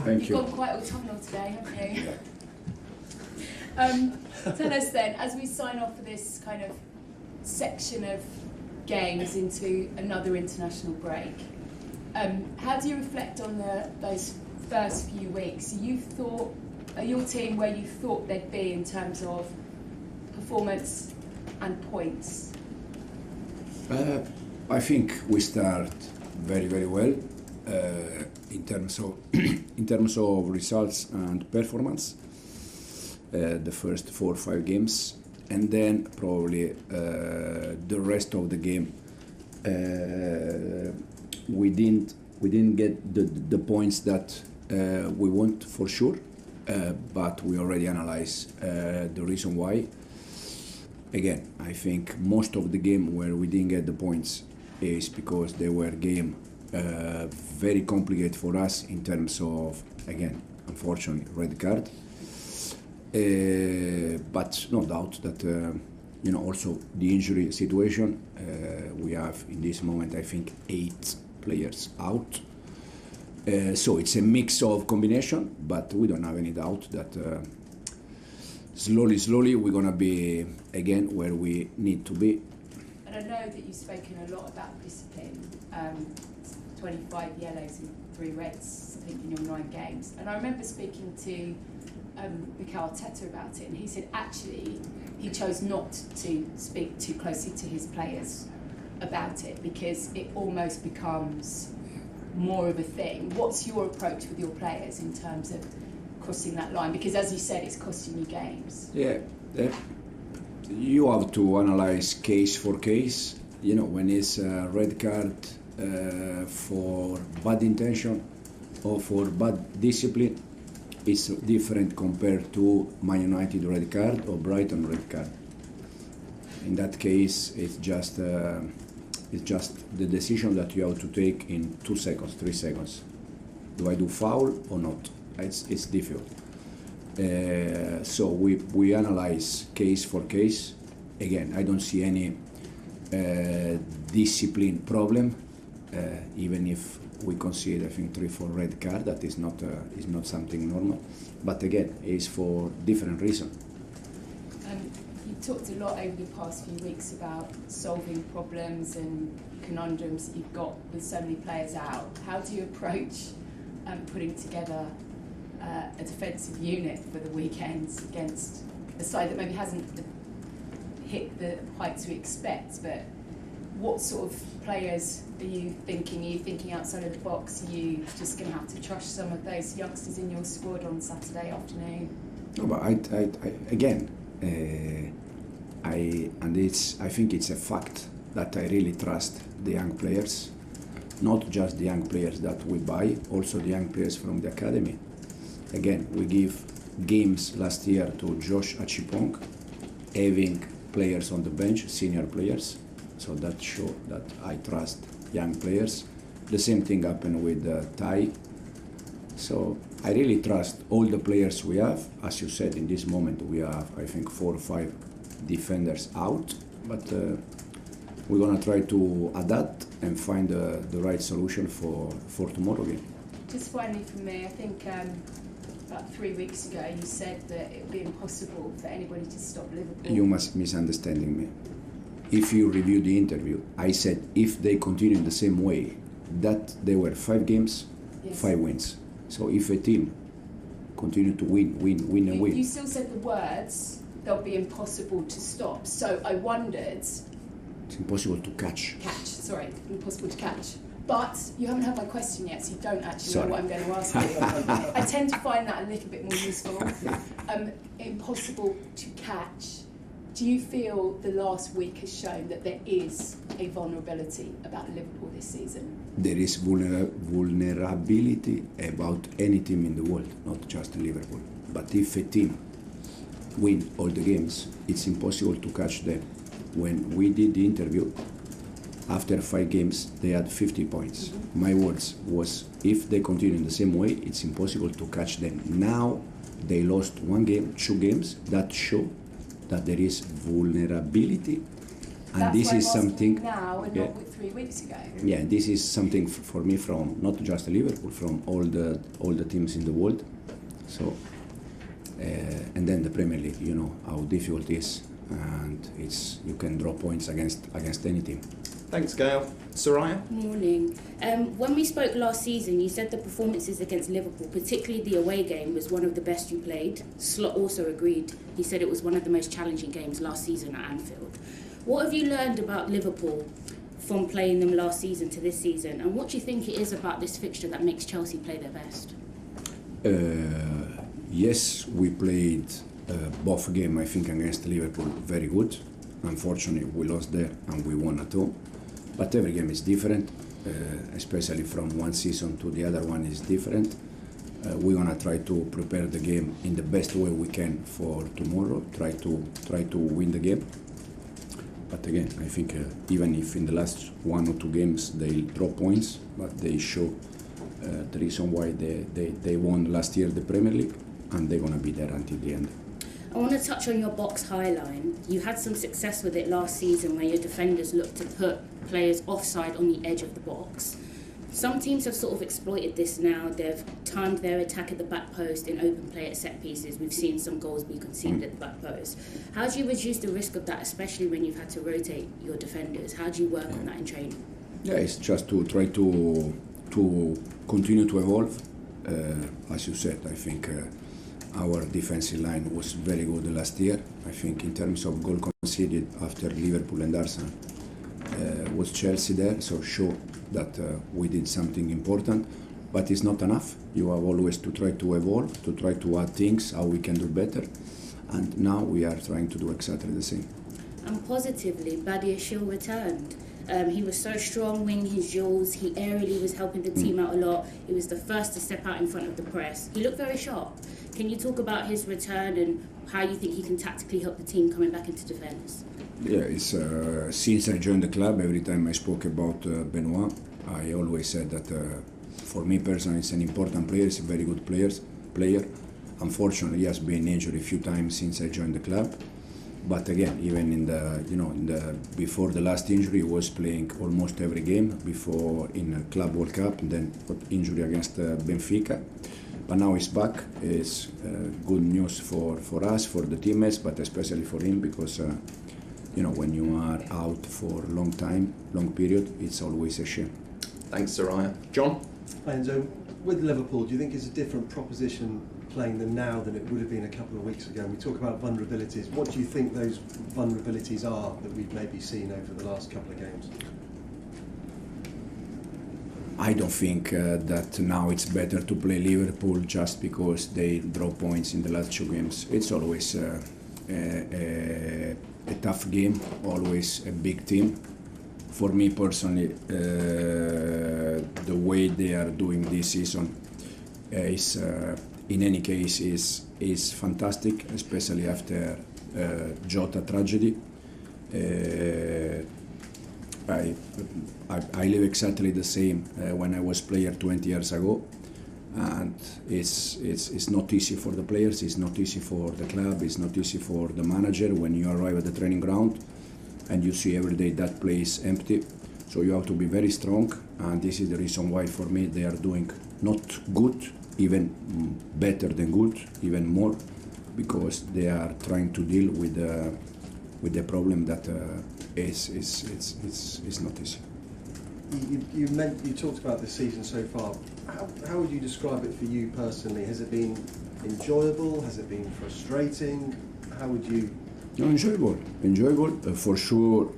Thank you. You've gone quite autumnal today, haven't you? Tell us then, as we sign off for this kind of section of games into another international break, how do you reflect on those first few weeks? Are your team where you thought they'd be in terms of performance and points? I think we start very, very well in terms of results and performance. The first 4 or 5 games, and then probably the rest of the game we didn't get the points that we want for sure, but we already analyzed the reason why. Again, I think most of the game where we didn't get the points is because they were game very complicated for us in terms of, again, unfortunately, red card. But no doubt that also the injury situation, we have in this moment I think 8 players out, so it's a mix of combination, but we don't have any doubt that slowly we're gonna be again where we need to be. And I know that you've spoken a lot about discipline, 25 yellows and 3 reds I think in your 9 games, and I remember speaking to Mikel Arteta about it, and he said actually he chose not to speak too closely to his players about it because it almost becomes more of a thing. What's your approach with your players in terms of crossing that line? Because as you said, it's costing you games. Yeah, you have to analyze case for case. When it's a red card for bad intention or for bad discipline, it's different compared to Man United red card or Brighton red card. In that case, it's just the decision that you have to take in 2 seconds, 3 seconds. Do I do foul or not? It's difficult. So we analyze case for case. Again, I don't see any discipline problem, even if we consider, I think, 3-4 red card. That is not something normal, but again, it's for different reason. You've talked a lot over the past few weeks about solving problems and conundrums that you've got with so many players out. How do you approach putting together a defensive unit for the weekends against a side that maybe hasn't hit the heights we expect, but what sort of players are you thinking? Are you thinking outside of the box? Are you just going to have to trust some of those youngsters in your squad on Saturday afternoon? No, but I think it's a fact that I really trust the young players, not just the young players that we buy, also the young players from the academy. Again, we give games last year to Josh Achipong, having players on the bench, senior players. So that shows that I trust young players. The same thing happened with Thai. So I really trust all the players we have. As you said, in this moment we have, I think, 4 or 5 defenders out. But we're going to try to adapt and find the right solution for tomorrow game. Just finally from me, I think about 3 weeks ago you said that it would be impossible for anybody to stop Liverpool. You must misunderstanding me. If you review the interview, I said if they continue in the same way, that there were 5 games, yes. 5 wins. So if a team continue to win and win. You still said the words, they'll be impossible to stop. So I wondered... It's impossible to catch. Impossible to catch. But you haven't heard my question yet, so you don't actually know what I'm going to ask you. I tend to find that a little bit more useful. Impossible to catch. Do you feel the last week has shown that there is a vulnerability about Liverpool this season? There is vulnerability about any team in the world, not just Liverpool. But if a team win all the games, it's impossible to catch them. When we did the interview, after 5 games, they had 50 points. Mm-hmm. My words was, if they continue in the same way, it's impossible to catch them. Now, they lost 1 game, 2 games, that show that there is vulnerability And that's this why is I'm something asking now and yeah. not with 3 weeks ago. Yeah, this is something for me from not just Liverpool, from all the teams in the world. So, and then the Premier League, you know how difficult it is, and you can draw points against any team. Thanks, Gail. Soraya? Morning. When we spoke last season, you said the performances against Liverpool, particularly the away game, was one of the best you played. Slot also agreed. He said it was one of the most challenging games last season at Anfield. What have you learned about Liverpool from playing them last season to this season, and what do you think it is about this fixture that makes Chelsea play their best? Yes, we played both games, I think, against Liverpool very good. Unfortunately, we lost there and we won at home. But every game is different, especially from one season to the other one is different. We're gonna try to prepare the game in the best way we can for tomorrow. Try to win the game. But again, I think even if in the last 1 or 2 games they draw points, but they show the reason why they won last year the Premier League, and they're gonna be there until the end. I want to touch on your box high line. You had some success with it last season where your defenders looked to put players offside on the edge of the box. Some teams have sort of exploited this now. They've timed their attack at the back post in open play at set pieces. We've seen some goals be conceded at the back post. How do you reduce the risk of that, especially when you've had to rotate your defenders? How do you work on that in training? Yeah, it's just to try to continue to evolve. As you said, I think our defensive line was very good last year. I think in terms of goal conceded after Liverpool and Arsenal was Chelsea there, so show that we did something important, but it's not enough. You have always to try to evolve, to try to add things, how we can do better, and now we are trying to do exactly the same. And positively, Badiashile returned. He was so strong winging his duels. He aerially was helping the team out a lot. He was the first to step out in front of the press. He looked very sharp. Can you talk about his return and how you think he can tactically help the team coming back into defence? Yeah, it's since I joined the club, every time I spoke about Benoit, I always said that for me personally, it's an important player. He's a very good player. Unfortunately, he has been injured a few times since I joined the club. But again, even in the before the last injury, he was playing almost every game before in a Club World Cup, and then got injury against Benfica. But now he's back. It's good news for us, for the teammates, but especially for him because when you are out for a long time, long period, it's always a shame. Thanks, Soraya. John? Hi, Enzo. With Liverpool, do you think it's a different proposition playing them now than it would have been a couple of weeks ago? We talk about vulnerabilities. What do you think those vulnerabilities are that we've maybe seen over the last couple of games? I don't think that now it's better to play Liverpool just because they draw points in the last 2 games. It's always a tough game, always a big team. For me personally, the way they are doing this season is, in any case, is fantastic, especially after Jota tragedy. I live exactly the same when I was player 20 years ago, and it's not easy for the players, it's not easy for the club, it's not easy for the manager when you arrive at the training ground and you see every day that place empty. So you have to be very strong, and this is the reason why for me they are doing not good, even better than good, even more, because they are trying to deal with the problem that is not easy. You talked about this season so far. How would you describe it for you personally? Has it been enjoyable? Has it been frustrating? How would you? No, enjoyable. For sure.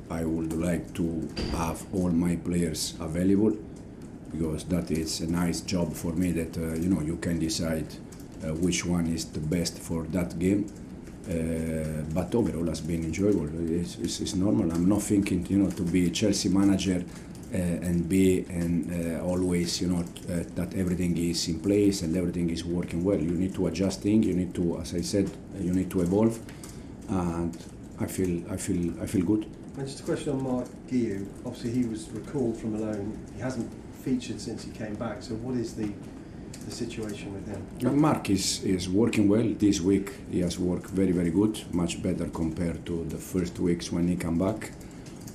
I would like to have all my players available, because that is a nice job for me that you can decide which one is the best for that game. But overall has been enjoyable. It's normal. I'm not thinking to be a Chelsea manager and always that everything is in place and everything is working well. You need to adjust things. You need to, as I said, you need to evolve, and I feel good. And just a question on Mark Guiu. Obviously, he was recalled from loan. He hasn't featured since he came back. So, what is the the situation with him? Mark is working well. This week he has worked very, very good, much better compared to the first weeks when he come back.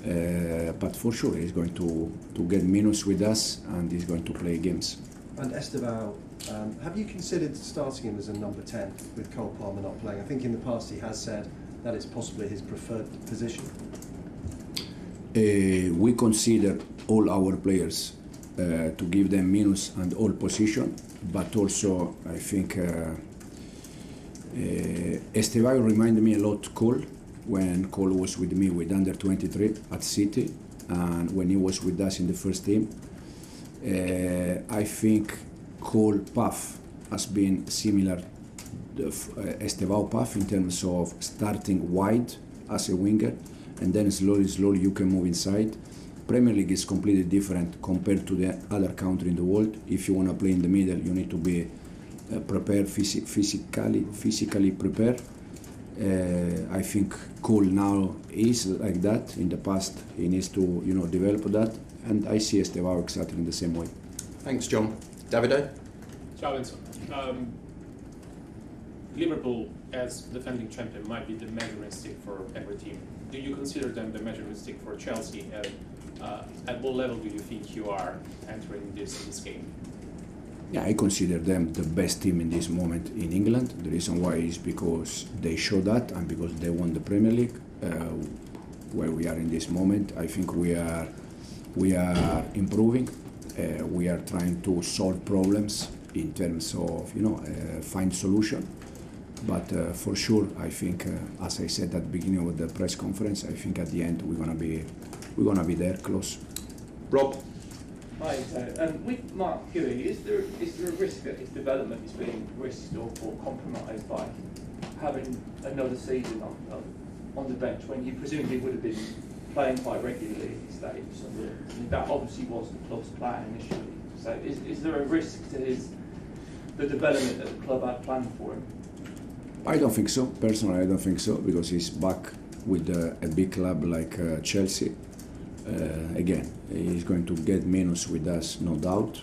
But for sure he's going to get minutes with us and he's going to play games. And Estevao, have you considered starting him as a number 10 with Cole Palmer not playing? I think in the past he has said that it's possibly his preferred position. We consider all our players to give them minutes and all position, but also I think Estevao reminded me a lot Cole when Cole was with me with under 23 at City and when he was with us in the first team. I think Cole path has been similar to Estevao path in terms of starting wide as a winger and then slowly you can move inside. Premier League is completely different compared to the other country in the world. If you want to play in the middle, you need to be prepared, physically prepared. I think Cole now is like that. In the past, he needs to develop that, and I see Estevao exactly in the same way. Thanks, John. Davide? Ciao, Enzo. Liverpool, as defending champion, might be the measuring stick for every team. Do you consider them the measuring stick for Chelsea? At what level do you think you are entering this game? Yeah, I consider them the best team in this moment in England. The reason why is because they show that and because they won the Premier League. Where we are in this moment, I think we are improving. We are trying to solve problems in terms of find solution. But for sure, I think, as I said at the beginning of the press conference, I think at the end we're gonna be there close. Rob? Hi, with Mark Huey, is there a risk that his development is being risked or compromised by having another season on the bench when he presumably would have been playing quite regularly at this stage? I mean, that obviously was the club's plan initially. So is there a risk to the development that the club had planned for him? I don't think so. Personally, I don't think so because he's back with a big club like Chelsea. Again, he's going to get minutes with us, no doubt.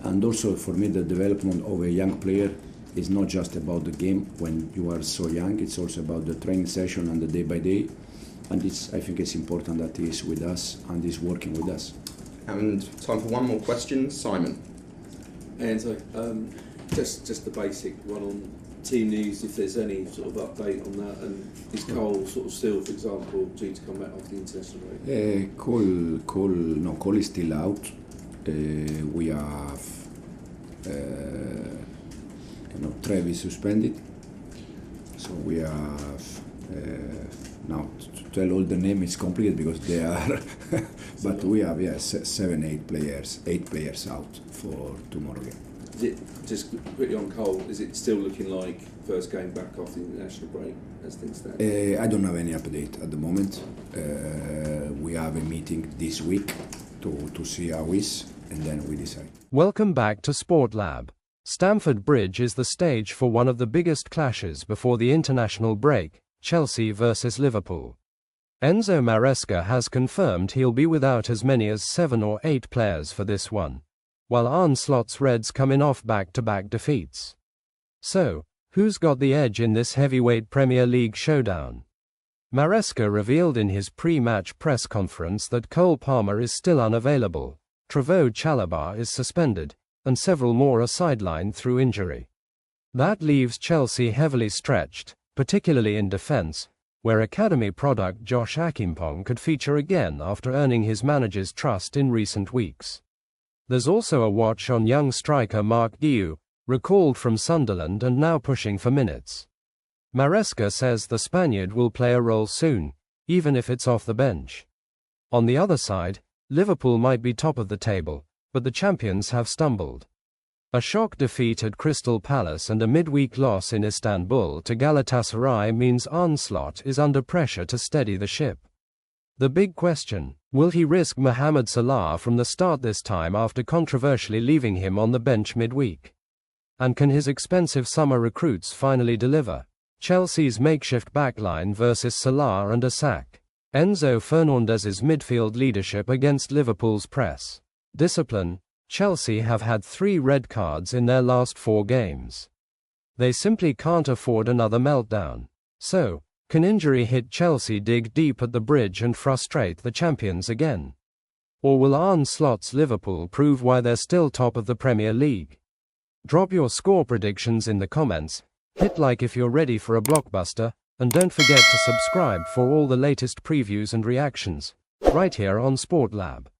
And also, for me, the development of a young player is not just about the game when you are so young. It's also about the training session and the day by day. And I think it's important that he is with us and is working with us. And time for one more question, Simon. Enzo, just the basic one on team news, if there's any sort of update on that, and is Cole sort of still, for example, due to come back after the international break? Cole is still out. We have Trevi suspended, so we have now to tell all the names is complicated because they are, but we have 8 players out for tomorrow game. Is it, just quickly on Cole, is it still looking like first game back after the international break as things stand? I don't have any update at the moment. We have a meeting this week to see how it is, and then we decide. Welcome back to Sport Lab. Stamford Bridge is the stage for one of the biggest clashes before the international break, Chelsea versus Liverpool. Enzo Maresca has confirmed he'll be without as many as 7 or 8 players for this one, while Arne Slot's Reds come in off back-to-back defeats. So, who's got the edge in this heavyweight Premier League showdown? Maresca revealed in his pre-match press conference that Cole Palmer is still unavailable, Trevoh Chalobah is suspended, and several more are sidelined through injury. That leaves Chelsea heavily stretched, particularly in defence, where academy product Josh Akimpong could feature again after earning his manager's trust in recent weeks. There's also a watch on young striker Mark Guiu, recalled from Sunderland and now pushing for minutes. Maresca says the Spaniard will play a role soon, even if it's off the bench. On the other side, Liverpool might be top of the table, but the champions have stumbled. A shock defeat at Crystal Palace and a midweek loss in Istanbul to Galatasaray means Arne Slot is under pressure to steady the ship. The big question, will he risk Mohamed Salah from the start this time after controversially leaving him on the bench midweek? And can his expensive summer recruits finally deliver? Chelsea's makeshift backline versus Salah and a sack. Enzo Fernandez's midfield leadership against Liverpool's press. Discipline, Chelsea have had 3 red cards in their last 4 games. They simply can't afford another meltdown. So, can injury hit Chelsea dig deep at the bridge and frustrate the champions again? Or will Arne Slot's Liverpool prove why they're still top of the Premier League? Drop your score predictions in the comments, hit like if you're ready for a blockbuster, and don't forget to subscribe for all the latest previews and reactions, right here on Sport Lab.